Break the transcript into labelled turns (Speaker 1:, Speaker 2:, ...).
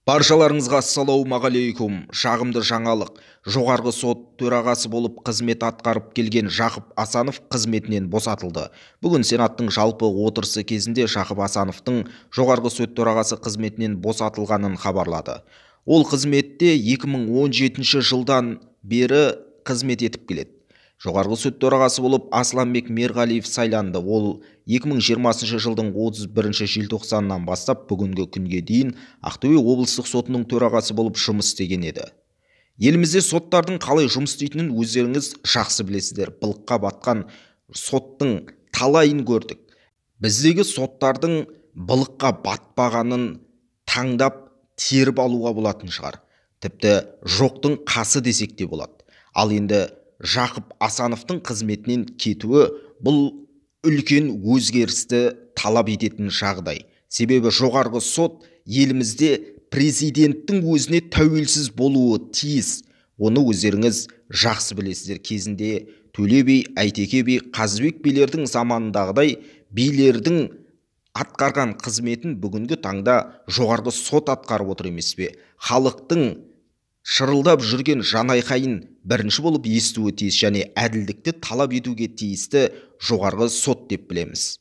Speaker 1: Баршаларыңызға ассалаумағалейкум. Жағымды жаңалық. Жоғарғы сот төрағасы болып қызмет атқарып келген Жақып Асанов қызметінен босатылды. Бүгін Сенаттың жалпы отырысы кезінде Жақып Асановтың жоғарғы сот төрағасы қызметінен босатылғанын хабарлады. Ол қызметте 2017 жылдан бері қызмет етіп келеді. Жоғарғы сот төрағасы болып Асланбек Мерғалиев сайланды. Ол 2020 жылдың 31 желтоқсанынан бастап бүгінгі күнге дейін Ақтөбе облыстық сотының төрағасы болып жұмыс істеген еді. Елімізде соттардың қалай жұмыс істейтінін өздеріңіз жақсы білесіздер. Былыққа батқан соттың талайын көрдік. Біздегі соттардың былыққа батпағанын таңдап теріп алуға болатын шығар. Тіпті жоқтың қасы десек те болады. Ал енді Жақып Асановтың қызметінен кетуі бұл үлкен өзгерісті талап ететін жағдай. Себебі жоғарғы сот елімізде президенттің өзіне тәуелсіз болуы тиіс. Оны өздеріңіз жақсы білесіздер. Кезінде Төле би, Әйтеке би, Қазыбек билердің заманындағыдай билердің атқарған қызметін бүгінгі таңда жоғарғы сот атқарып отыр емес пе? Халықтың шырылдап жүрген жанайқайын бірінші болып естуі тиіс және әділдікті талап етуге тиісті жоғарғы сот деп білеміз.